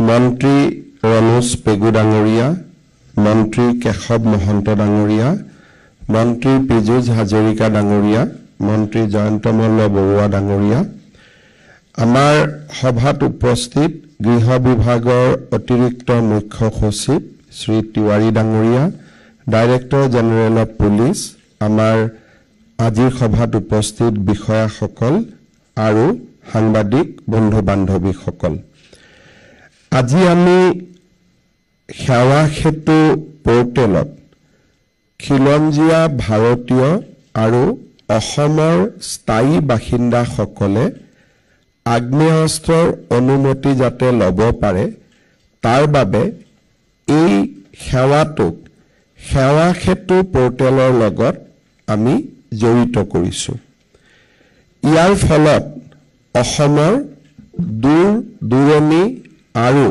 মন্ত্ৰী ৰনোজ পেগু ডাঙৰীয়া, মন্ত্ৰী কেশৱ মহন্ত ডাঙৰীয়া, মন্ত্ৰী পীযুষ হাজৰিকা ডাঙৰীয়া, মন্ত্ৰী জয়ন্ত মল্ল বৰুৱা ডাঙৰীয়া, আমাৰ সভাত উপস্থিত গৃহ বিভাগৰ অতিৰিক্ত মুখ্য সচিব শ্ৰী তিৱাৰী ডাঙৰীয়া, ডাইৰেক্টৰ জেনেৰেল অফ পুলিচ, আমাৰ আজিৰ সভাত উপস্থিত বিষয়াসকল আৰু সাংবাদিক বন্ধু বান্ধৱীসকল, আজি আমি সেৱা সেতু পৰ্টেলত খিলঞ্জীয়া ভাৰতীয় আৰু অসমৰ স্থায়ী বাসিন্দাসকলে আগ্নেয়াস্ত্ৰৰ অনুমতি যাতে ল'ব পাৰে তাৰ বাবে এই সেৱাটোক সেৱা সেতু পৰ্টেলৰ লগত আমি জড়িত কৰিছোঁ। ইয়াৰ ফলত অসমৰ দূৰ দূৰণি আৰু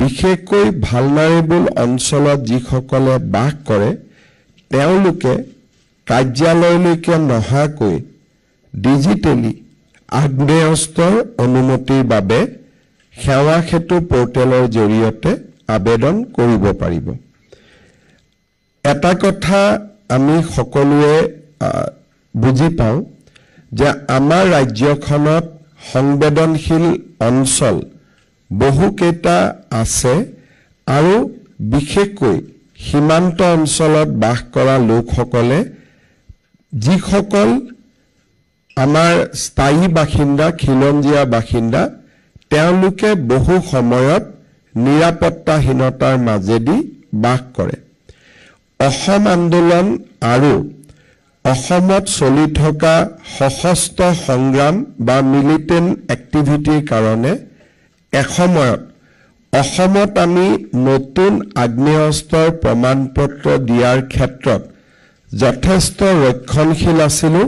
বিশেষকৈ ভালনাৰেবল অঞ্চলত যিসকলে বাস কৰে তেওঁলোকে কাৰ্যালয়লৈকে নহাকৈ ডিজিটেলি আগ্নেয়াস্ত্ৰৰ অনুমতিৰ বাবে সেৱা সেতু পৰ্টেলৰ জৰিয়তে আবেদন কৰিব পাৰিব। এটা কথা আমি সকলোৱে বুজি পাওঁ যে আমাৰ ৰাজ্যখনত সংবেদনশীল অঞ্চল বহুকেইটা আছে আৰু বিশেষকৈ সীমান্ত অঞ্চলত বাস কৰা লোকসকলে যিসকল আমাৰ স্থায়ী বাসিন্দা খিলঞ্জীয়া বাসিন্দা তেওঁলোকে বহু সময়ত নিৰাপত্তাহীনতাৰ মাজেদি বাস কৰে। অসম আন্দোলন আৰু অসমত চলি থকা সশস্ত্ৰ সংগ্ৰাম বা মিলিটেণ্ট এক্টিভিটিৰ কাৰণে এসময়ত অসমত আমি নতুন আগ্নেয়াস্ত্ৰৰ প্ৰমাণপত্ৰ দিয়াৰ ক্ষেত্ৰত যথেষ্ট ৰক্ষণশীল আছিলোঁ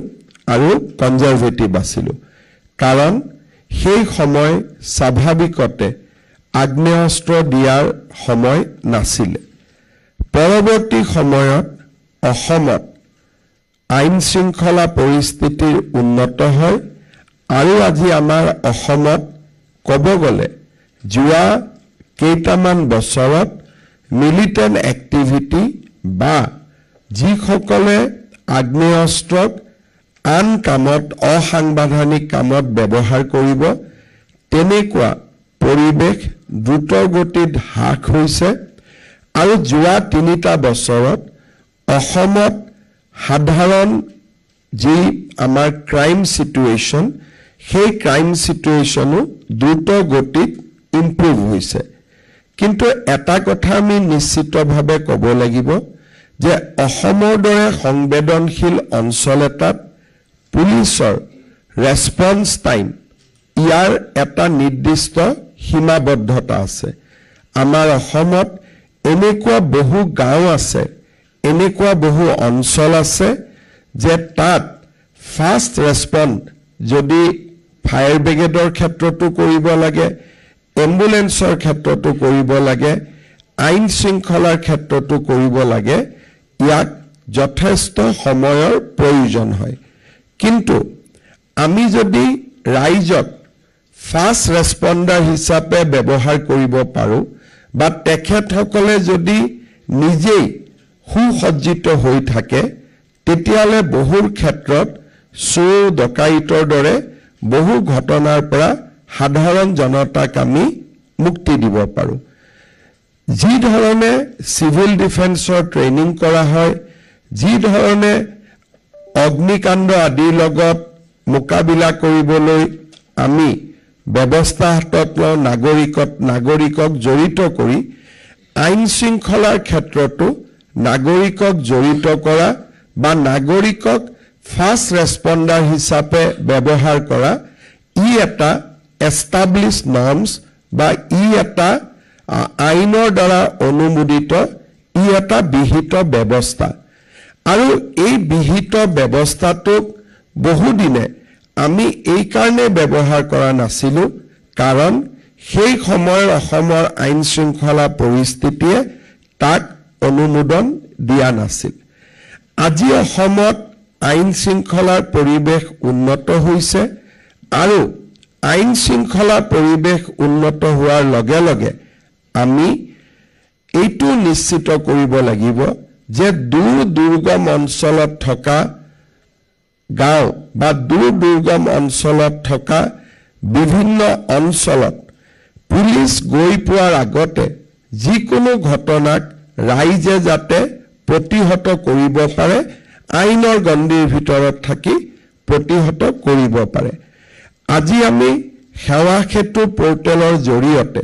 আৰু কনজাৰভেটিভ আছিলোঁ, কাৰণ সেই সময় স্বাভাৱিকতে আগ্নেয়াস্ত্ৰ দিয়াৰ সময় নাছিলে। পৰৱৰ্তী সময়ত অসমত আইন শৃংখলা পৰিস্থিতিৰ উন্নত হয় আৰু আজি আমাৰ অসমত ক'ব গ'লে যোৱা কেইটামান বছৰত মিলিটেণ্ট এক্টিভিটি বা যিসকলে আগ্নেয়াস্ত্ৰক আন কামত অসাংবিধানিক কামত ব্যৱহাৰ কৰিব তেনেকুৱা পৰিৱেশ দ্ৰুত গতিত হ্ৰাস হৈছে আৰু যোৱা ৩টা বছৰত অসমত সাধাৰণ যি আমাৰ ক্ৰাইম সিচুৱেশ্যন সেই ক্ৰাইম সিচুৱেশ্যনো দ্ৰুত গতিত ইম্প্ৰুভ হৈছে। কিন্তু এটা কথা আমি নিশ্চিতভাৱে ক'ব লাগিব যে অসমৰ দৰে সংবেদনশীল অঞ্চল এটাত পুলিচৰ ৰেছপন্স টাইম ইয়াৰ এটা নিৰ্দিষ্ট সীমাবদ্ধতা আছে। আমাৰ অসমত এনেকুৱা বহু গাঁও আছে, এনেকুৱা বহু অঞ্চল আছে যে তাত ফাষ্ট ৰেছপন্ড যদি ফায়াৰ ব্ৰিগেডৰ ক্ষেত্ৰতো কৰিব লাগে, এম্বুলেন্সৰ ক্ষেত্ৰতো কৰিব লাগে, আইন শৃংখলাৰ ক্ষেত্ৰতো কৰিব লাগে, ইয়াক যথেষ্ট সময়ৰ প্ৰয়োজন হয়। কিন্তু আমি যদি ৰাইজক ফাষ্ট ৰেছপন্ডাৰ হিচাপে ব্যৱহাৰ কৰিব পাৰোঁ বা তেখেতসকলে যদি নিজেই সুসজ্জিত হৈ থাকে তেতিয়াহ'লে বহু ক্ষেত্ৰত চোৰ ডকাইতৰ দৰে বহু ঘটনাৰ পৰা সাধাৰণ জনতাক আমি মুক্তি দিব পাৰোঁ। যি ধৰণে সিভিল ডিফেন্সৰ ট্ৰেইনিং কৰা হয়, যি ধৰণে অগ্নিকাণ্ড আদিৰ লগত মোকাবিলা কৰিবলৈ আমি ব্যৱস্থা হাতত লওঁ, নাগৰিকক জড়িত কৰি আইন শৃংখলাৰ ক্ষেত্ৰতো নাগৰিকক জড়িত কৰা বা নাগৰিকক ফাষ্ট ৰেছপন্ডাৰ হিচাপে ব্যৱহাৰ কৰা ই এটা এষ্টাব্লিছ নৰ্মছ বা ই এটা আইনৰ দ্বাৰা অনুমোদিত ই এটা বিহিত ব্যৱস্থা। আৰু এই বিহিত ব্যৱস্থাটোক বহুদিনে আমি এই কাৰণে ব্যৱহাৰ কৰা নাছিলোঁ কাৰণ সেই সময়ৰ অসমৰ আইন শৃংখলা পৰিস্থিতিয়ে তাক অনুমোদন দিয়া নাছিল। আজি অসমত আইন শৃংখলাৰ পৰিৱেশ উন্নত হৈছে আৰু আইন শৃংখলা পৰিৱেশ উন্নত হোৱাৰ লগে লগে আমি এইটো নিশ্চিত কৰিব লাগিব যে দুৰ্গম অঞ্চলত থকা গাঁও বা দুৰ্গম অঞ্চলত থকা বিভিন্ন অঞ্চলত পুলিচ গৈ পোৱাৰ আগতে যিকোনো ঘটনাক ৰাইজে যাতে প্ৰতিহত কৰিব পাৰে, আইনৰ গণ্ডিৰ ভিতৰত থাকি প্ৰতিহত কৰিব পাৰে। আজি আমি সেৱা সেতু পোৰ্টেলৰ জৰিয়তে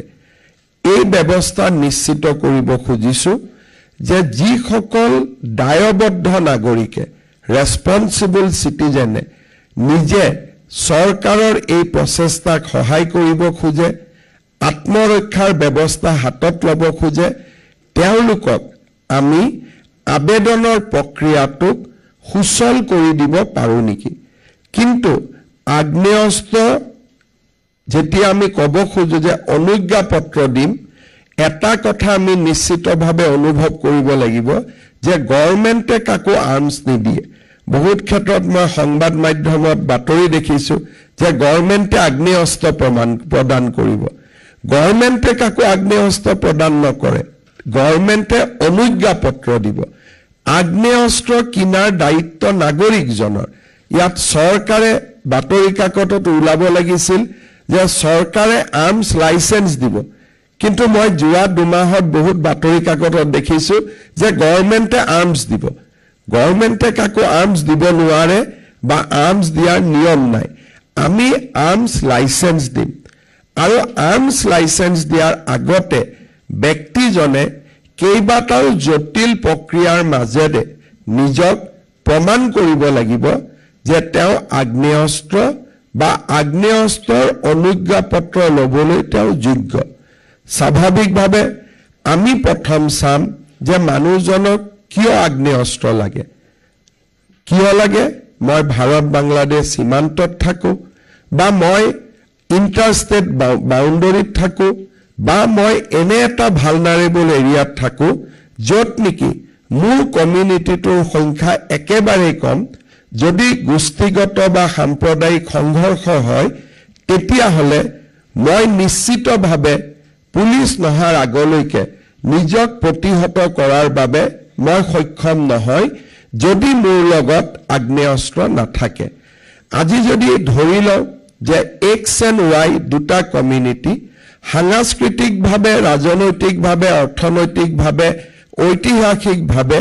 এই ব্যৱস্থা নিশ্চিত কৰিব খুজিছো যে যিসকল দায়বদ্ধ নাগৰিকে ৰেসপন্সিবল সিটিজেনে নিজে চৰকাৰৰ এই প্ৰচেষ্টাক সহায় কৰিব খোজে, আত্মৰক্ষাৰ ব্যৱস্থা হাতত ল'ব খোজে, তেওঁলোকক আমি আবেদনৰ প্ৰক্ৰিয়াটোক সুচল কৰি দিব পাৰো নেকি। কিন্তু আগ্নেয়াস্ত্ৰ যেতিয়া আমি ক'ব খোজো যে অনুজ্ঞাপত্ৰ দিম, এটা কথা আমি নিশ্চিতভাৱে অনুভৱ কৰিব লাগিব যে গভৰ্ণমেণ্টে কাকো আৰ্মছ নিদিয়ে। বহুত ক্ষেত্ৰত মই সংবাদ মাধ্যমত বাতৰি দেখিছো যে গভৰ্ণমেণ্টে আগ্নেয়াস্ত্ৰ প্ৰদান কৰিব। গভৰ্ণমেণ্টে কাকো আগ্নেয়াস্ত্ৰ প্ৰদান নকৰে, গভৰ্ণমেণ্টে অনুজ্ঞাপত্ৰ দিব। আগ্নেয়াস্ত্ৰ কিনাৰ দায়িত্ব নাগৰিকজনৰ। ইয়াত চৰকাৰে বাতৰি কাকতত ওলাব লাগিছিল যে চৰকাৰে আৰ্মছ লাইসেন্স দিব, কিন্তু মই যোৱা 2 মাহত বহুত বাতৰি কাকতত দেখিছো যে গভৰ্ণমেণ্টে আৰ্মছ দিব। গভৰ্ণমেণ্টে কাকো আৰ্মছ দিব নোৱাৰে বা আৰ্মছ দিয়াৰ নিয়ম নাই। আমি আৰ্মছ লাইসেন্স দিম আৰু আৰ্মছ লাইসেন্স দিয়াৰ আগতে ব্যক্তিজনে কেইবাটাও জটিল প্ৰক্ৰিয়াৰ মাজেৰে নিজক প্ৰমাণ কৰিব লাগিব যে তেওঁ আগ্নেয়াস্ত্ৰ বা আগ্নেয়াস্ত্ৰৰ অনুজ্ঞাপত্ৰ ল'বলৈ তেওঁ যোগ্য। স্বাভাৱিকভাৱে আমি প্ৰথম চাম যে মানুহজনক কিয় আগ্নেয়াস্ত্ৰ লাগে। কিয় লাগে? মই ভাৰত বাংলাদেশ সীমান্তত থাকো, বা মই ইণ্টাৰষ্টেট বাউণ্ডাৰীত থাকো, বা মই এনে এটা ভালনাৰেবল এৰিয়াত থাকো য'ত নেকি মোৰ কমিউনিটিটোৰ সংখ্যা একেবাৰেই কম। যদি গোষ্ঠীগত বা সাম্প্ৰদায়িক সংঘৰ্ষ হয় তেতিয়াহ'লে মই নিশ্চিতভাৱে পুলিচ নহাৰ আগলৈকে নিজক প্ৰতিহত কৰাৰ বাবে মই সক্ষম নহয় যদি মোৰ লগত আগ্নেয়াস্ত্ৰ নাথাকে। আজি যদি ধৰি লওঁ যে এক্স এণ্ড ৱাই দুটা কমিউনিটি সাংস্কৃতিকভাৱে, ৰাজনৈতিকভাৱে, অৰ্থনৈতিকভাৱে, ঐতিহাসিকভাৱে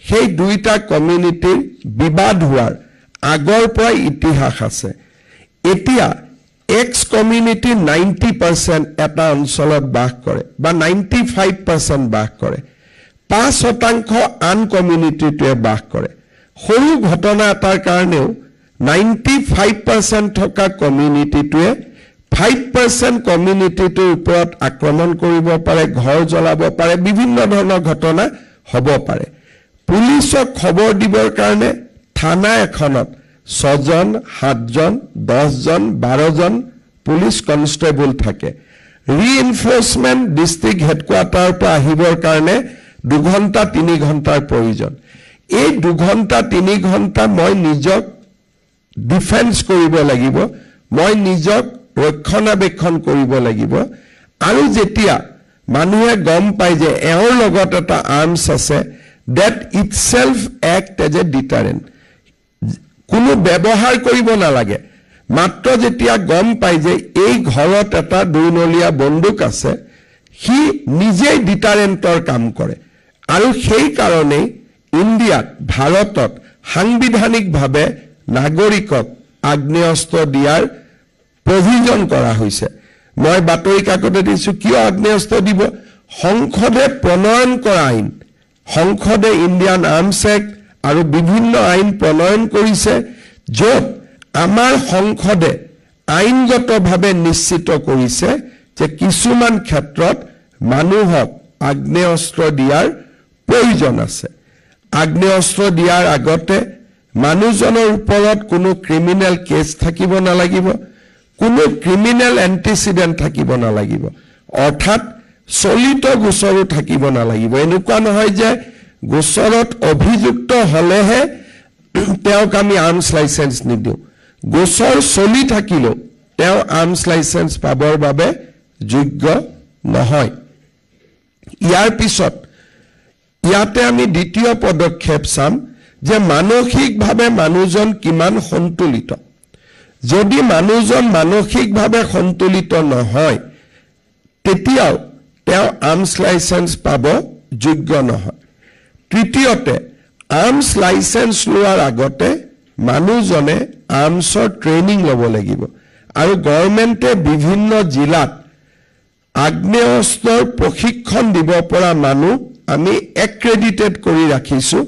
সেই দুইটা কমিউনিটিৰ বিবাদ হোৱাৰ আগৰ পৰা ইতিহাস আছে। এতিয়া এক্স কমিউনিটি 90% এটা অঞ্চলত বাস কৰে বা 95% বাস কৰে, 5% আন কমিউনিটিটোৱে বাস কৰে। সৰু ঘটনা এটাৰ কাৰণেও 95% থকা কমিউনিটিটোৱে 5% কমিউনিটিটোৰ ওপৰত আক্ৰমণ কৰিব পাৰে, ঘৰ জ্বলাব পাৰে, বিভিন্ন ধৰণৰ ঘটনা হ'ব পাৰে। পুলিচক খবৰ দিবৰ কাৰণে থানা এখনত 6 জন, 7 জন, 10 জন, 12 জন পুলিচ কনষ্টেবল থাকে। ৰিএনফোৰ্সমেণ্ট ডিষ্ট্ৰিক্ট হেডকোৱাৰ্টাৰৰ পৰা আহিবৰ কাৰণে 2 ঘণ্টা 3 ঘণ্টাৰ প্ৰয়োজন। এই 2 ঘণ্টা 3 ঘণ্টা মই নিজক ডিফেন্স কৰিব লাগিব, মই নিজক ৰক্ষণাবেক্ষণ কৰিব লাগিব। আৰু যেতিয়া মানুহে গম পায় যে এওঁৰ লগত এটা আৰ্মছ আছে, that itself act as a deterrent. কোনো ব্যৱহাৰ কৰিব নালাগে, মাত্ৰ যেতিয়া গম পায় যে এই ঘৰত এটা 2-নলীয়া বন্দুক আছে, সি নিজেই ডিটাৰেণ্টৰ কাম কৰে। আৰু সেই কাৰণেই ইণ্ডিয়াত, ভাৰতত সাংবিধানিকভাৱে নাগৰিকক আগ্নেয়াস্ত্ৰ দিয়াৰ প্ৰভিজন কৰা হৈছে। মই বাতৰি কাকতে দিছো কিয় আগ্নেয়াস্ত্ৰ দিব। সংসদে প্ৰণয়ন কৰা আইন, সংসদে ইণ্ডিয়ান আৰ্মছ এক্ট আৰু বিভিন্ন আইন প্ৰণয়ন কৰিছে, য'ত আমাৰ সংসদে আইনগতভাৱে নিশ্চিত কৰিছে যে কিছুমান ক্ষেত্ৰত মানুহক আগ্নেয়াস্ত্ৰ দিয়াৰ প্ৰয়োজন আছে। আগ্নেয়াস্ত্ৰ দিয়াৰ আগতে মানুহজনৰ ওপৰত কোনো ক্ৰিমিনেল কেছ থাকিব নালাগিব, কোনো ক্ৰিমিনেল এণ্টিচিডেণ্ট থাকিব নালাগিব, অৰ্থাৎ চলিত গোচৰো থাকিব নালাগিব। এনেকুৱা নহয় যে গোচৰত অভিযুক্ত হলেহে তেওঁক আমি আৰ্মছ লাইসেন্স নিদিওঁ। গোচৰ চলি থাকিলেও তেওঁ আৰ্মছ লাইসেন্স পাবৰ বাবে যোগ্য নহয় ইয়াৰ পিছত ইয়াতে আমি দ্বিতীয় পদক্ষেপ চাম যে মানসিকভাৱে মানুহজন কিমান সন্তুলিত যদি মানুহজন মানসিকভাৱে সন্তুলিত নহয় তেতিয়াও তেওঁ আৰ্মছ লাইসেন্স পাব যোগ্য নহয় তৃতীয়তে আৰ্মছ লাইসেন্স লোৱাৰ আগতে মানুহজনে আৰ্মছৰ ট্ৰেইনিং ল'ব লাগিব আৰু গভৰ্ণমেণ্টে বিভিন্ন জিলাত আগ্নেয়াস্ত্ৰৰ প্ৰশিক্ষণ দিব পৰা মানুহ আমি এক্ৰেডিটেড কৰি ৰাখিছো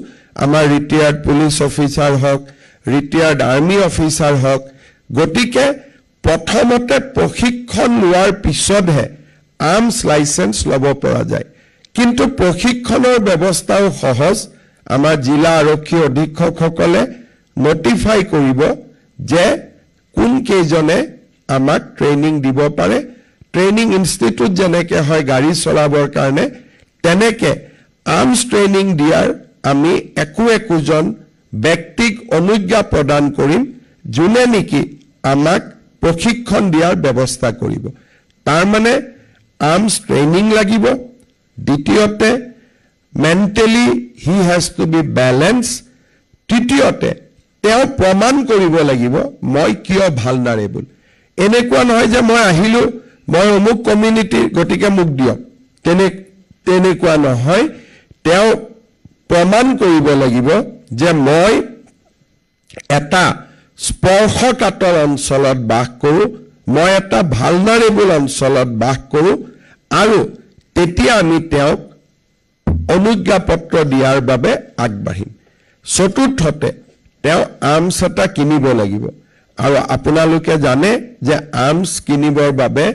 আমাৰ ৰিটায়াৰ্ড পুলিচ অফিচাৰ হওক ৰিটায়াৰ্ড আৰ্মি অফিচাৰ হওক গতিকে প্ৰথমতে প্ৰশিক্ষণ লোৱাৰ পিছতহে আৰ্মছ লাইসেন্স ল'ব পৰা যায় কিন্তু প্ৰশিক্ষণৰ ব্যৱস্থাও সহজ আমাৰ জিলা আৰক্ষী অধীক্ষকসকলে নটিফাই কৰিব যে কোন কেজনে আমাক ট্ৰেইনিং দিব পাৰে ট্ৰেইনিং ইনষ্টিটিউট যেনেকে হয় গাড়ী চলাবৰ কাৰণে তেনেকে আৰ্মছ ট্ৰেইনিং দিয়াৰ আমি একোজন ব্যক্তিক অনুজ্ঞা প্ৰদান কৰিম যোনে নেকি আমাক প্ৰশিক্ষণ দিয়াৰ ব্যৱস্থা কৰিব তাৰ মানে আৰ্মছ ট্ৰেইনিং লাগিব দ্বিতীয়তে mentally he has to be balance তৃতীয়তে তেওঁ প্ৰমাণ কৰিব লাগিব মই কিয় ভালনাৰেবল এনেকুৱা নহয় যে মই আহিলো মই অমুক কমিউনিটি গতিকে মোক দিয়ক তেনেকুৱা নহয় তেওঁ প্ৰমাণ কৰিব লাগিব যে মই এটা স্পৰ্শকাতৰ অঞ্চলত বাস কৰো মই এটা ভালনাৰেবল অঞ্চলত বাস কৰো আৰু তেতিয়া আমি তেওঁক অনুজ্ঞা পত্ৰ দিয়াৰ বাবে আগবাঢ়িম চতুৰ্থতে তেওঁ আৰ্মছ এটা কিনিব লাগিব আৰু আপোনালোকে জানে যে আৰ্মছ কিনিবৰ বাবে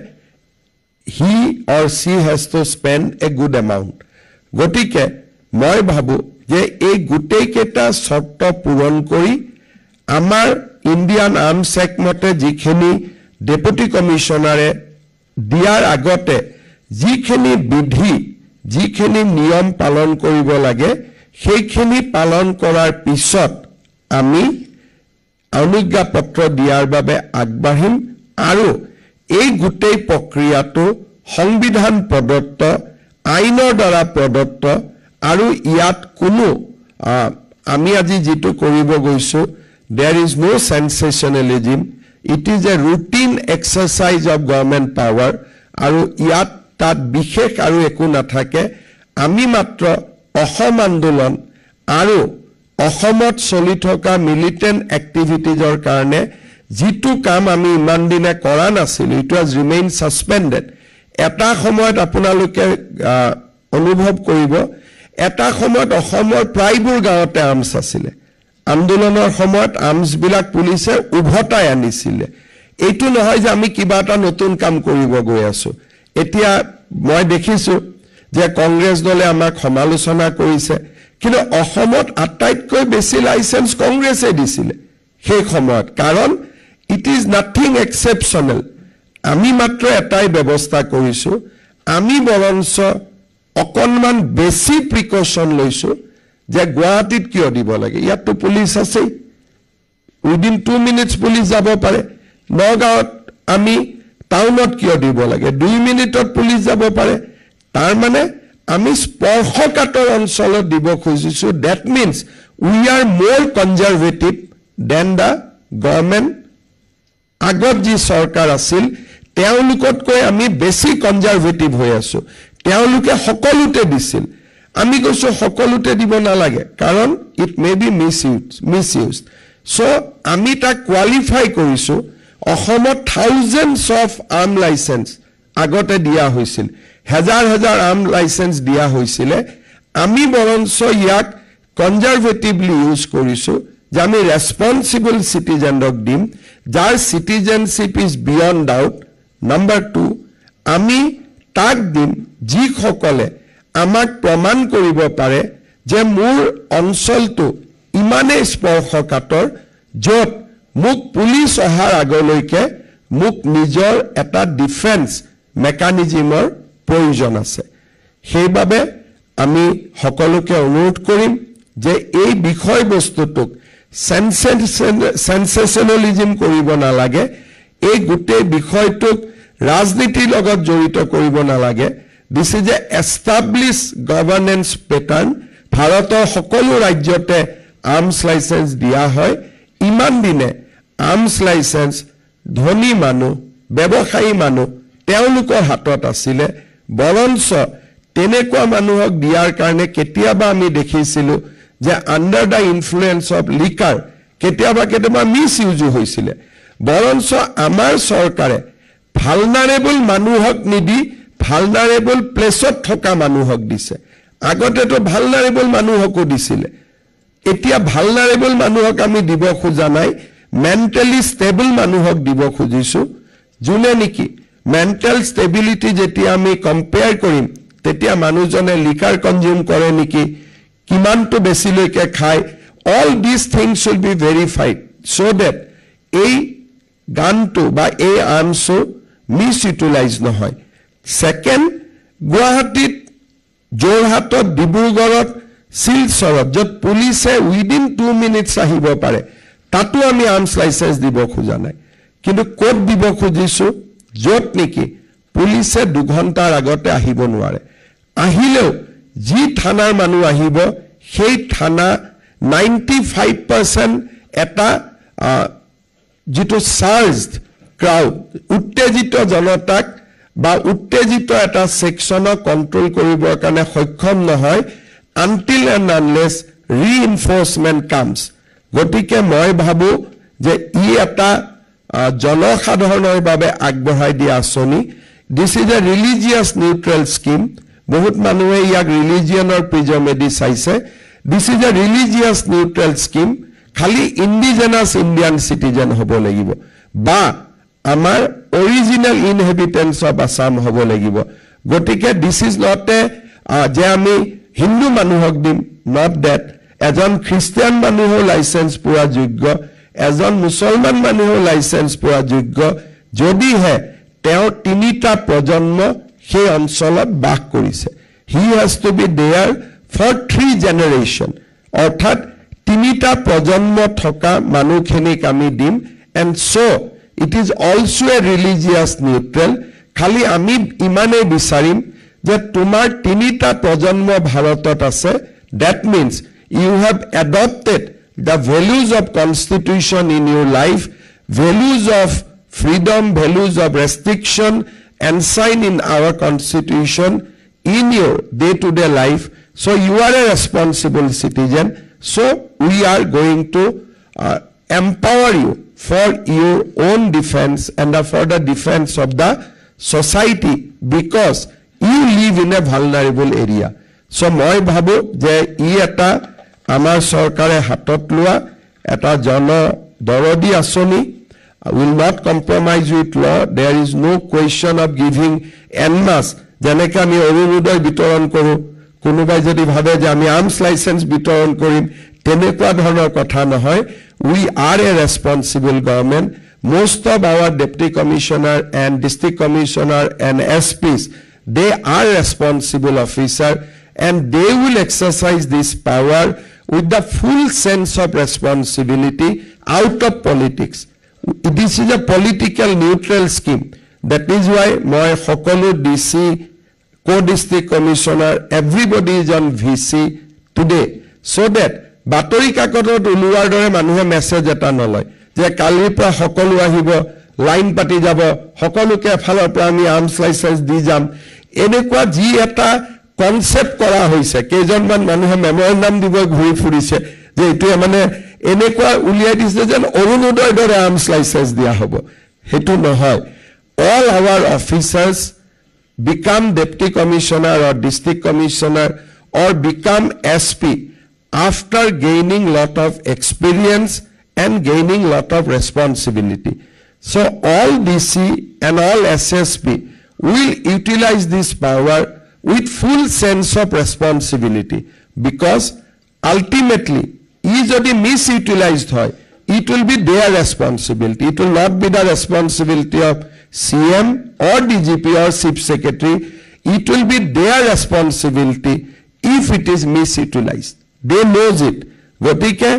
he or she has to spend a good amount গতিকে মই ভাবো যে এই গুটেই কেটা শর্ত পূরণ কৰি আমাৰ ইন্ডিয়ান আৰ্মছ এক্ট মতে যিখিনি ডেপুটি কমিশনাৰে দিয়াৰ আগতে যিখিনি বিধি যিখিনি নিয়ম পালন কৰিব লাগে সেইখিনি পালন কৰাৰ পিছত আমি অনুজ্ঞা পত্ৰ দিয়াৰ বাবে আগবাঢ়িম আৰু এই গুটেই প্ৰক্ৰিয়াটো সংবিধান প্ৰদত্ত আইনৰ দ্বাৰা প্ৰদত্ত আৰু ইয়াত কোনো আমি আজি যেটো কৰিব গৈছো there is no sensationalism it is a routine exercise of government power আৰু ইয়াত তাত বিশেষ আৰু একো নাথাকে আমি মাত্ৰ অসম আন্দোলন আৰু অসমত চলি থকা মিলিটেন্ট এক্টিভিটিজৰ কাৰণে যিটো কাম আমি ইমান দিনে কৰা নাছিল ইট ওয়াজ ৰিমেইন সাসপেন্ডেড এটা সময়ত আপোনালোকে অনুভৱ কৰিব এটা সময়ত অসমৰ প্ৰায়বোৰ গাঁৱতে আৰ্মছ আছিল আন্দোলনৰ সময়ত আৰ্মছ বিলাক পুলিচে উভতাই আনিছিল এইটো নহয় যে আমি কিবা এটা নতুন কাম কৰিব গৈ আছো এতিয়া মই দেখিছো যে কংগ্ৰেছ দলে আমাক সমালোচনা কৰিছে কিন্তু অসমত আটাইতকৈ বেছি লাইসেন্স কংগ্ৰেছে দিছিল সেই সময়ত কাৰণ it is nothing exceptional আমি মাত্ৰ এটাই ব্যৱস্থা কৰিছো আমি বৰঞ্চ অকনমান বেছি প্ৰিকশন লৈছো যে গুৱাহাটীত কিয় দিব লাগে ইয়াত পুলিচ আছে উইদিন 2 মিনিটস পুলিচ যাব পাৰে নগাঁৱত আমি টাউনত কিয় দিব লাগে 2 মিনিটত পুলিচ যাব পাৰে তাৰ মানে আমি স্পৰ্শকাতৰ অঞ্চলত দিব খুজিছো that means we are more conservative than the government আগত যি সৰকাৰ আছিল তেওঁলোকতকৈ আমি বেছি কনজাৰভেটিভ হৈ আছো তেওঁলোকে সকলোতে দিছিল আমি কৈছো সকলোতে দিব নালাগে কাৰণ it may be misused so আমি তা কোৱালিফাই কৰিছো অসমত থাউজেন্ডস অফ আৰ্ম লাইসেন্স আগতে দিয়া হৈছিল হাজাৰ হাজাৰ আৰ্ম লাইসেন্স দিয়া হৈছিল আমি বৰঞ্চ ইয়াক কনজাৰভেটিভলি ইউজ কৰিছো যে আমি ৰেসপন্সিবল সিটিজেনক দিম যাৰ citizenship is beyond doubt number 2 আমি তাক দিম যি সকলে আমাক প্ৰমাণ কৰিব পাৰে যে মোৰ অঞ্চলটো ইমানে স্পৰ্শকাতৰ যত মোক পুলিচ অহাৰ আগলৈকে মোক নিজৰ এটা ডিফেন্স মেকানিজমৰ প্ৰয়োজন আছে সেইবাবে আমি সকলোকে অনুৰোধ কৰিম যে এই বিষয়বস্তুটোক সেন্সেশনালিজম কৰিব নালাগে এই গোটেই বিষয়টোক ৰাজনীতিৰ লগত জড়িত কৰিব নালাগে this is a establish governance pattern ভাৰতৰ সকলো ৰাজ্যতে আৰ্মছ লাইসেন্স দিয়া হয় ইমান দিনে আৰ্মছ লাইসেন্স ধনী মানুহ ব্যৱসায়ী মানুহ তেওঁলোকৰ হাতত আছিল বৰঞ্চ তেনেকুৱা মানুহক দিয়াৰ কাৰণে কেতিয়াবা আমি দেখিছিলো যে under da influence of liquor কেতিয়াবা মিস ইউজ হৈছিল বৰঞ্চ আমাৰ চৰকাৰে ভালনাৰেবল মানুহক নিদি ভালনাৰেবল প্লেছত থকা মানুহক দিছে আগতেতো ভালনাৰেবল মানুহকো দিছিল এতিয়া ভালনাৰেবল মানুহক আমি দিব খোজা নাই মেন্টালি ষ্টেবল মানুহক দিব খুজিছো জুনে নেকি মেন্টাল ষ্টেবিলিটি যেতিয়া আমি কম্পেয়াৰ কৰিম তেতিয়া মানুহজনে লিকাৰ কনজিউম কৰে নেকি কিমানটো বেছিলৈকে খায় all these things should be verified so that এই গানটো বা এই আৰ্মছটো মিসইউটিলাইজ নহয় সেকেন্ড গুৱাহাটীত যোৰহাটত ডিব্ৰুগড়ত শিলচৰত য'ত পুলিচে উইদিন 2 মিনিটছ আহিব পাৰে তাতো আমি আৰ্মছ লাইসেন্স দিব খোজা নাই কিন্তু কোড দিব খুজিছো য'ত নেকি পুলিচে 2 ঘণ্টাৰ আগতে আহিব নোৱাৰে আহিলেও যি থানাৰ মানুহ আহিব সেই থানা 95% এটা যেটো চাৰ্জড ক্ৰাউড উত্তেজিত জনতাক বা উত্তেজিত এটা সেকশনক কন্ট্ৰোল কৰিবৰ কাৰণে সক্ষম নহয় until and unless reinforcement comes গতিকে মই ভাবো যে ই এটা জনসাধাৰণৰ বাবে আগবঢ়াই দিয়া আঁচনি this is a religious neutral scheme বহুত মানুহে ইয়াক ৰিলিজিয়নৰ প্ৰিজমেদি চাইছে this is a religious neutral scheme খালি indigenous Indian citizen হ'ব লাগিব বা আমাৰ original inhabitants of Assam হ'ব লাগিব গতিকে this is not a যে আমি হিন্দু মানুহক দিম not that এজন খ্ৰীষ্টিয়ান মানুহৰ লাইসেন্স পোৱা যোগ্য এজন মুছলমান মানুহৰ লাইসেন্স পোৱা যোগ্য যদিহে তেওঁ তিনিটা প্ৰজন্ম সেই অঞ্চলত বাস কৰিছে he has to be there for 3 generation অৰ্থাৎ তিনিটা প্ৰজন্ম থকা মানুহখিনিক আমি দিম and so it is also a religious neutral খালি আমি ইমানে বিচাৰিম যে তোমাৰ তিনিটা প্ৰজন্ম ভাৰতত আছে that means you have adopted the values of constitution in your life values of freedom values of restriction enshrined in our constitution in your day-to-day life so you are a responsible citizen so we are going to empower you for your own defense and for the defense of the society because you live in a vulnerable area so moi bhabu je I eta amar sarkare hatot lua eta jana dorodi asoni will not compromise with law there is no question of giving en masse janeka ami orunodoy bitoron koru konubai jodi bhabe je ami arms license bitoron korim tenekwa dhonor kotha nohoy we are a responsible government most of our deputy commissioner and district commissioner and SPs they are responsible officer and they will exercise this power with the full sense of responsibility out of politics this is a political neutral scheme that is why moi hokolu DC co-district commissioner everybody is on VC today so that বাতৰি কাকতত উলুৱাৰ দৰে মানুহে message এটা নলয় যে কালিৰ পৰা সকলো আহিব লাইন পাতি যাব সকলোকে ফালৰ পৰা আমি আৰ্মছ লাইসেন্স দি যাম এনেকুৱা যি এটা কনসেপ্ট কৰা হৈছে কেইজনমান মানুহে মেমৰেণ্ডাম দিব ঘূৰি ফুৰিছে যে এটো মানে এনেকুৱা উলিয়াই দিছে যেন অৰুণোদয়ৰ দৰে আৰ্মছ লাইসেন্স দিয়া হ'ব হেতু নহয় all our officers become deputy commissioner or district commissioner or become SP after gaining lot of experience and gaining lot of responsibility so all DC and all SSP will utilize this power with full sense of responsibility because ultimately is jodi misutilized hoy it will be their responsibility it will not be the responsibility of CM or DGP or chief secretary it will be their responsibility if it is misutilized they knows it gotike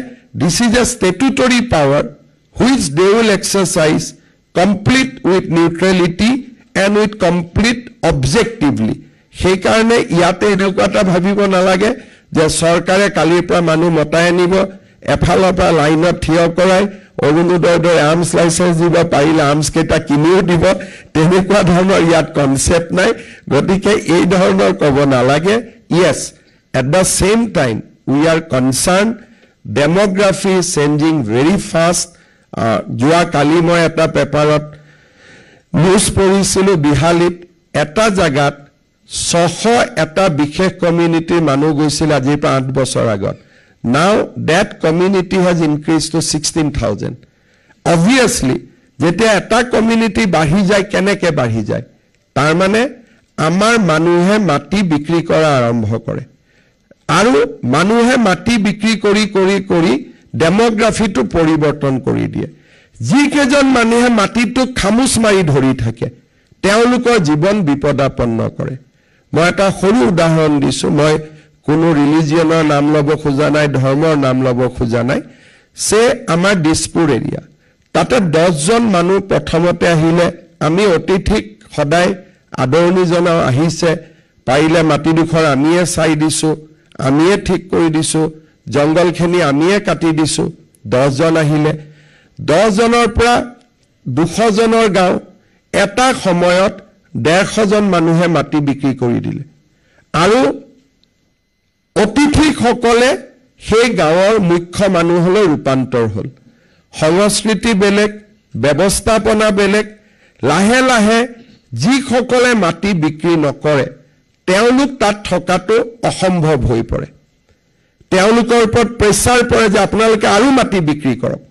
this is a statutory power which they will exercise complete with neutrality and with complete objectively. সেই কাৰণে ইয়াতে এনেকুৱা এটা ভাবিব নালাগে যে চৰকাৰে কালিৰ পৰা মানুহ মতাই আনিব, এফালৰ পৰা লাইনত থিয় কৰাই অৰুণোদয়ৰ দৰে আৰ্মছ লাইচেন্স দিব, পাৰিলে আৰ্মছ কেইটা কিনিও দিব, তেনেকুৱা ধৰণৰ ইয়াত কনচেপ্ট নাই। গতিকে এই ধৰণৰ ক'ব নালাগে। Yes, at the same time we are concerned, demography is changing very fast. যোৱা কালি মই এটা পেপাৰত নিউজ পঢ়িছিলোঁ, বিহালীত এটা জাগাত 600 এটা বিশেষ কমিউনিটিৰ মানুহ গৈছিল আজিৰ পৰা 8 বছৰ আগত। Now that community has increased to 16,000. Obviously, যেতিয়া এটা কমিউনিটি বাঢ়ি যায়, কেনেকৈ বাঢ়ি যায়? তাৰ মানে আমাৰ মানুহে মাটি বিক্ৰী কৰা আৰম্ভ কৰে, আৰু মানুহে মাটি বিক্ৰী কৰি কৰি কৰি ডেমোগ্ৰাফিটো পৰিৱৰ্তন কৰি দিয়ে। যিকেইজন মানুহে মাটিটোক খামুচ মাৰি ধৰি থাকে, তেওঁলোকৰ জীৱন বিপদাপন্ন কৰে। মই এটা সৰু উদাহৰণ দিছোঁ। মই কোনো ৰিলিজিয়নৰ নাম ল'ব খোজা নাই, ধৰ্মৰ নাম ল'ব খোজা নাই। সে আমাৰ দিছপুৰ এৰিয়া, তাতে 10জন মানুহ প্ৰথমতে আহিলে। আমি অতিথিক সদায় আদৰণি জনাওঁ, আহিছে, পাৰিলে মাটিডোখৰ আমিয়ে চাই দিছোঁ, আমিয়ে ঠিক কৰি দিছোঁ, জংগলখিনি আমিয়ে কাটি দিছোঁ। 10জন আহিলে, 10জনৰ পৰা 200জনৰ গাঁও, এটা সময়ত 150জন মানুহে মাটি বিক্ৰী কৰি দিলে। আৰু অতিথিসকলে সেই গাঁৱৰ মুখ্য মানুহলৈ ৰূপান্তৰ হ'ল। সংস্কৃতি বেলেগ, ব্যৱস্থাপনা বেলেগ। লাহে লাহে যিসকলে মাটি বিক্ৰী নকৰে, তেওঁলোক তাত থকাটো অসম্ভৱ হৈ পৰে। তেওঁলোকৰ ওপৰত প্ৰেছাৰ পৰে যে আপোনালোকে আৰু মাটি বিক্ৰী কৰক,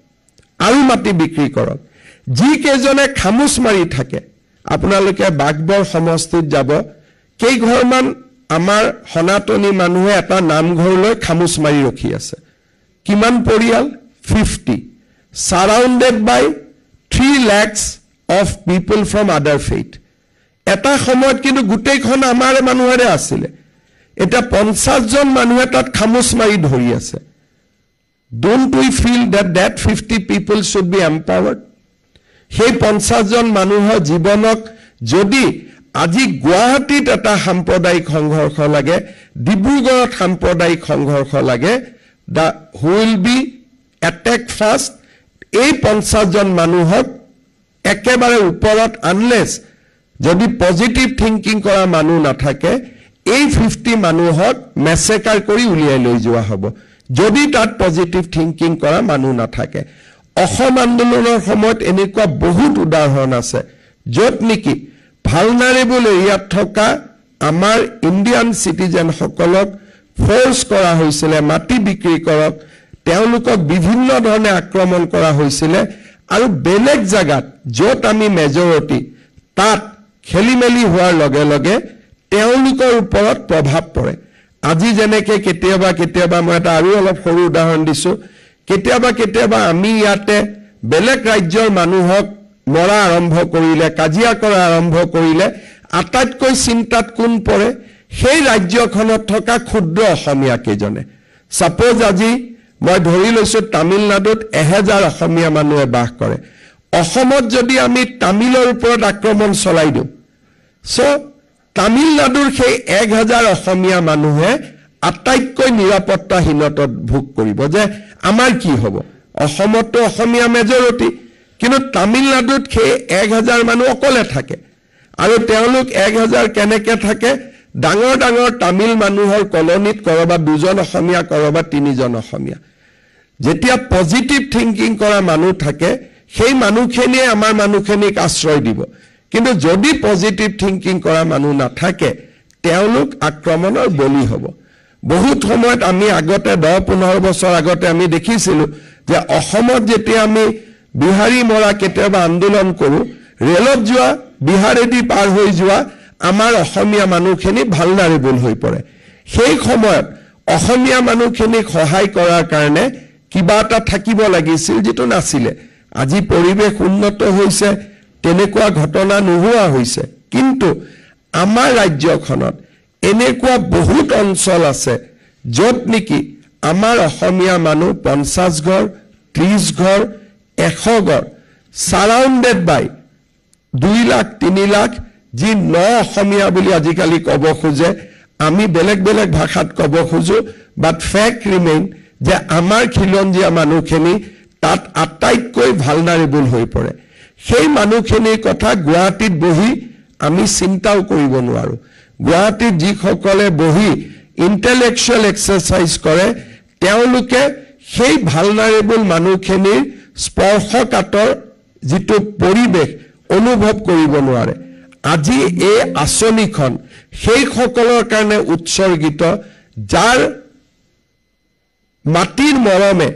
আৰু মাটি বিক্ৰী কৰক। যিকেইজনে খামুচ মাৰি থাকে, আপোনালোকে বাঘবৰ সমষ্টিত যাব, কেইঘৰমান আমাৰ সনাতনী মানুহে এটা নামঘৰলৈ খামুচ মাৰি ৰখি আছে। কিমান পৰিয়াল? 50, সাৰাউণ্ডেড বাই 3 lakhs of people from other faith. এটা সময়ত কিন্তু গোটেইখন আমাৰে মানুহৰে আছিলে। এটা 50জন মানুহে তাত খামুচ মাৰি ধৰি আছে। Don't we feel that 50 people should be empowered? সেই 50জন মানুহৰ জীৱনক যদি আজি গুৱাহাটীত এটা সাম্প্ৰদায়িক সংঘৰ্ষ লাগে, ডিব্ৰুগড়ত সাম্প্ৰদায়িক সংঘৰ্ষ লাগে, who will be attacked first? এই 50জন মানুহক একেবাৰে ওপৰত, আনলেছ যদি পজিটিভ থিংকিং কৰা মানুহ নাথাকে, এই 50 মানুহক মেছেকাৰ কৰি উলিয়াই লৈ যোৱা হ'ব, যদি তাত পজিটিভ থিংকিং কৰা মানুহ নাথাকে। অসম আন্দোলনৰ সময়ত এনেকুৱা বহুত উদাহৰণ আছে, য'ত নেকি ভালনাৰেবল এৰিয়াত থকা আমাৰ ইণ্ডিয়ান চিটিজেনসকলক ফ'ৰ্চ কৰা হৈছিলে মাটি বিক্ৰী কৰক, তেওঁলোকক বিভিন্ন ধৰণে আক্ৰমণ কৰা হৈছিলে। আৰু বেলেগ জাগাত য'ত আমি মেজৰিটি, তাত খেলি মেলি হোৱাৰ লগে লগে তেওঁলোকৰ ওপৰত প্ৰভাৱ পৰে। আজি যেনেকৈ কেতিয়াবা কেতিয়াবা, মই এটা আৰু অলপ সৰু উদাহৰণ দিছোঁ, কেতিয়াবা কেতিয়াবা আমি ইয়াতে বেলেগ ৰাজ্যৰ মানুহক মৰা আৰম্ভ কৰিলে, কাজিয়া কৰা আৰম্ভ কৰিলে, আটাইতকৈ চিন্তাত কোন পৰে? সেই ৰাজ্যখনত থকা ক্ষুদ্ৰ অসমীয়া কেইজনে। ছাপোজ আজি মই ধৰি লৈছোঁ তামিলনাডুত 1000 অসমীয়া মানুহে বাস কৰে। অসমত যদি আমি তামিলৰ ওপৰত আক্ৰমণ চলাই দিওঁ, তামিলনাডুৰ সেই 1000 অসমীয়া মানুহে আটাইতকৈ নিৰাপত্তাহীনতাত ভোগ কৰিব যে আমাৰ কি হ'ব? অসমতো অসমীয়া মেজৰিটি, কিন্তু তামিলনাডুত সেই 1000 মানুহ অকলে থাকে। আৰু তেওঁলোক 1000 কেনেকৈ থাকে? ডাঙৰ ডাঙৰ তামিল মানুহৰ কলনীত কৰবাত 2জন অসমীয়া, কৰবাত 3জন অসমীয়া। যেতিয়া পজিটিভ থিংকিং কৰা মানুহ থাকে, সেই মানুহখিনিয়ে আমাৰ মানুহখিনিক আশ্ৰয় দিব। কিন্তু যদি পজিটিভ থিংকিং কৰা মানুহ নাথাকে, তেওঁলোক আক্ৰমণৰ বলি হ'ব। বহুত সময়ত আমি আগতে 10-15 বছৰ আগতে আমি দেখিছিলোঁ যে অসমত যেতিয়া আমি বিহাৰী মৰা কেতিয়াবা আন্দোলন কৰোঁ, ৰেলত যোৱা, বিহাৰেদি পাৰ হৈ যোৱা আমাৰ অসমীয়া মানুহখিনি ভালনাৰেবল হৈ পৰে। সেই সময়ত অসমীয়া মানুহখিনিক সহায় কৰাৰ কাৰণে কিবা এটা থাকিব লাগিছিল, যিটো নাছিলে। আজি পৰিৱেশ উন্নত হৈছে, তেনেকুৱা ঘটনা নোহোৱা হৈছে, কিন্তু আমাৰ ৰাজ্যখনত এনেকুৱা বহুত অঞ্চল আছে য'ত নেকি আমাৰ অসমীয়া মানুহ 50 ঘৰ, 30 ঘৰ, 100 ঘৰ সাৰাউণ্ডেড বাই 2 লাখ 3 লাখ যি ন অসমীয়া বুলি আজিকালি ক'ব খোজে আমি বেলেগ বেলেগ ভাষাত ক'ব খোজো বাট ফেক্ট ৰিমেইন যে আমাৰ খিলঞ্জীয়া মানুহখিনি তাত আটাইতকৈ ভালনাৰেবল হৈ পৰে সেই মানুহখিনিৰ কথা গুৱাহাটীত বহি আমি চিন্তাও কৰিব নোৱাৰো গুৱাহাটীত যিসকলে বহি ইন্টেলেকচুৱেল এক্সাৰসাইজ কৰে তেওঁলোকে সেই ভালনাৰেবল মানুহখিনিৰ স্পৰ্শকাতৰ যিটো পৰিৱেশ অনুভৱ কৰিব নোৱাৰে আজি এই আঁচনিখন সেই সকলৰ কাৰণে উৎসৰ্গিত যাৰ মাটিৰ মৰমে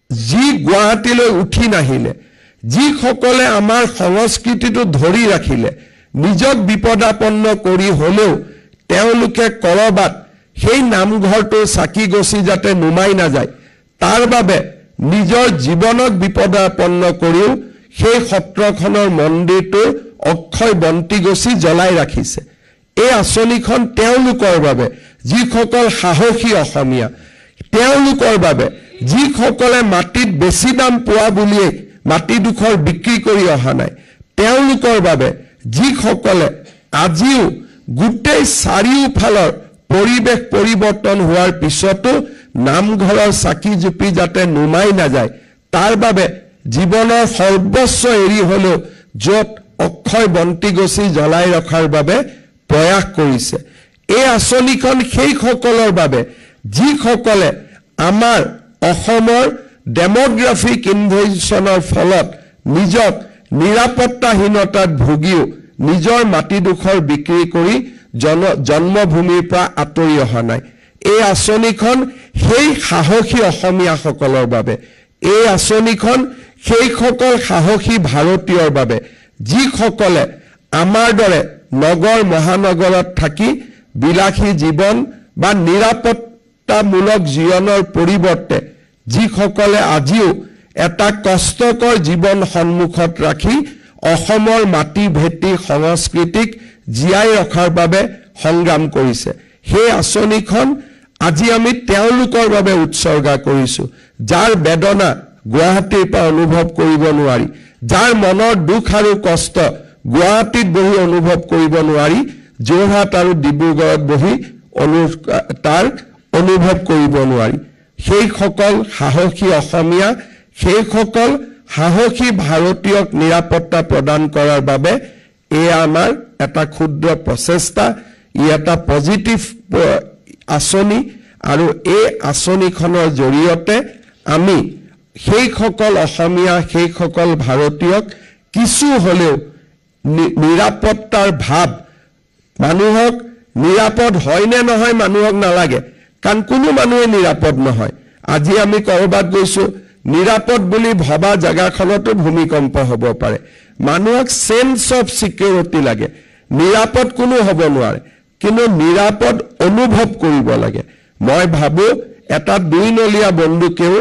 যি গুৱাহাটীলৈ উঠি নাহিলে যিসকলে আমাৰ সংস্কৃতিটো ধৰি ৰাখিলে নিজক বিপদাপন্ন কৰি হলেও তেওঁলোকে কৰবাত সেই নামঘৰটো চাকি গছি যাতে নুমাই নাযায় তাৰ বাবে নিজৰ জীৱনক বিপদাপন্ন কৰিও সেই সত্ৰখনৰ মন্দিৰটোৰ অক্ষয় বন্তি গছি জ্বলাই ৰাখিছে এই আঁচনিখন তেওঁলোকৰ বাবে যিসকল সাহসী অসমীয়া তেওঁলোকৰ বাবে যিসকলে মাটিত বেছি দাম পোৱা বুলিয়ে মাটি দুখৰ বিক্ৰী কৰি অহা নাই তেওঁলোকৰ বাবে যিসকলে আজিও গোটেই চাৰিওফালৰ পৰিৱেশ পৰিৱৰ্তন হোৱাৰ পিছতো নামঘৰৰ চাকি জুপি যাতে নুমাই নাযায় তাৰ বাবে জীৱনৰ সৰ্বস্ব এৰি হলেও য'ত অক্ষয় বন্তি গছি জ্বলাই ৰখাৰ বাবে প্ৰয়াস কৰিছে এই আঁচনিখন সেই সকলৰ বাবে যিসকলে আমাৰ অসমৰ ডেমোগ্ৰাফিক ইনভেনশ্যনৰ ফলত নিজক নিৰাপত্তাহীনতাত ভুগিও নিজৰ মাটিডোখৰ বিক্ৰী কৰি জন্মভূমিৰ পৰা আঁতৰি অহা নাই এই আঁচনিখন সেই সাহসী অসমীয়াসকলৰ বাবে এই আঁচনিখন সেই সকল সাহসী ভাৰতীয়ৰ বাবে যিসকলে আমাৰ দৰে নগৰ মহানগৰত থাকি বিলাসী জীৱন বা নিৰাপত্তামূলক জীৱনৰ পৰিৱৰ্তে যিসকলে আজিও এটা কষ্টকৰ জীৱন সন্মুখত ৰাখি অসমৰ মাটি ভেটি সংস্কৃতিক জীয়াই ৰখাৰ বাবে সংগ্ৰাম কৰিছে সেই আঁচনিখন আজি আমি তেওঁলোকৰ বাবে উৎসৰ্গা কৰিছো যাৰ বেদনা গুৱাহাটীৰ পৰা অনুভৱ কৰিব নোৱাৰি যাৰ মনৰ দুখ আৰু কষ্ট গুৱাহাটীত বহি অনুভৱ কৰিব নোৱাৰি যোৰহাট আৰু ডিব্ৰুগড়ত বহি তাৰ অনুভৱ কৰিব নোৱাৰি সেই সকল সাহসী অসমীয়া সেই সকল সাহসী ভাৰতীয়ক নিৰাপত্তা প্ৰদান কৰাৰ বাবে এই আমাৰ এটা ক্ষুদ্ৰ প্ৰচেষ্টা ই এটা পজিটিভ আঁচনি আৰু এই আঁচনিখনৰ জৰিয়তে আমি সেই সকল অসমীয়া সেই সকল ভাৰতীয়ক কিছু হলেও নিৰাপত্তাৰ ভাৱ মানুহক নিৰাপদ হয় নে নহয় মানুহক নালাগে কাৰণ কোনো মানুহে নিৰাপদ নহয় আজি আমি কৰবাত গৈছো নিৰাপদ বুলি ভবা জায়গাখনতো ভূমিকম্প হ'ব পাৰে মানুহক সেন্স অফ সিকিউৰিটি লাগে নিৰাপদ কোনো হ'ব নোৱাৰে কিন্তু নিৰাপদ অনুভৱ কৰিব লাগে মই ভাবো এটা দুইনলীয়া বন্দুকেও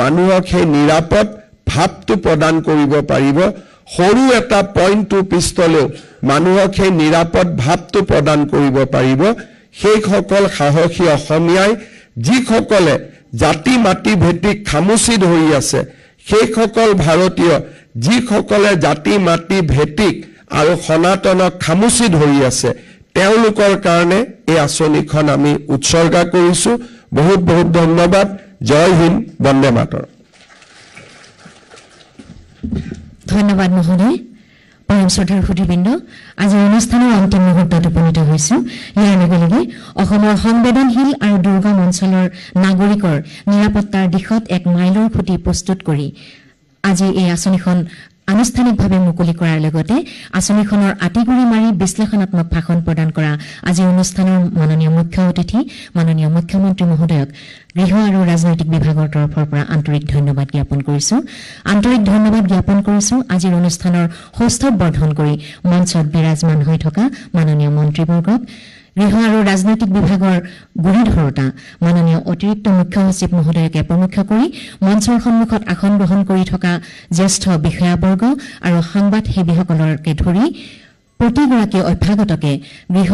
মানুহক সেই নিৰাপদ ভাৱটো প্ৰদান কৰিব পাৰিব সৰু এটা .2 পিস্তলেও মানুহক সেই নিৰাপদ ভাৱটো প্ৰদান কৰিব পাৰিব সেই সকল সাহসী অসমীয়াই যিসকলে জাতি মাটি ভেটিক খামুচি ধৰি আছে সেই সকল ভাৰতীয় যিসকলে জাতি মাটি ভেটিক আৰু সনাতনক খামুচি ধৰি আছে তেওঁলোকৰ কাৰণে এই আঁচনিখন আমি উৎসৰ্গা কৰিছো বহুত বহুত ধন্যবাদ জয় হিন্দ বন্দে মাতৰম ধন্যবাদ মহোদয় পৰম শ্ৰদ্ধাৰ সুধীবৃন্দ আজি অনুষ্ঠানৰ অন্তিম মুহূৰ্তত উপনীত হৈছো ইয়াৰ লগে লগে অসমৰ সংবেদনশীল আৰু দুৰ্গম অঞ্চলৰ নাগৰিকৰ নিৰাপত্তাৰ দিশত এক মাইলৰ খুঁটি প্ৰস্তুত কৰি আজি এই আঁচনিখন আনুষ্ঠানিকভাৱে মুকলি কৰাৰ লগতে আঁচনিখনৰ আঁতিগুৰি মাৰি বিশ্লেষণাত্মক ভাষণ প্ৰদান কৰা আজি অনুষ্ঠানৰ মাননীয় মুখ্য অতিথি মাননীয় মুখ্যমন্ত্ৰী মহোদয়ক গৃহ আৰু ৰাজনৈতিক বিভাগৰ তৰফৰ পৰা আন্তৰিক ধন্যবাদ জ্ঞাপন কৰিছো আজিৰ অনুষ্ঠানৰ সৌষ্ঠৱ বৰ্ধন কৰি মঞ্চত বিৰাজমান হৈ থকা মাননীয় মন্ত্ৰীবৰ্গক গৃহ আৰু ৰাজনৈতিক বিভাগৰ গুৰিধৰোতা মাননীয় অতিৰিক্ত মুখ্য সচিব মহোদয়কে প্ৰমুখ্য কৰি মঞ্চৰ সন্মুখত আসন গ্ৰহণ কৰি থকা জ্যেষ্ঠ বিষয়াবৰ্গ আৰু সাংবাদ সেৱীসকলকে ধৰি প্ৰতিগৰাকী অভ্যাগতকে গৃহ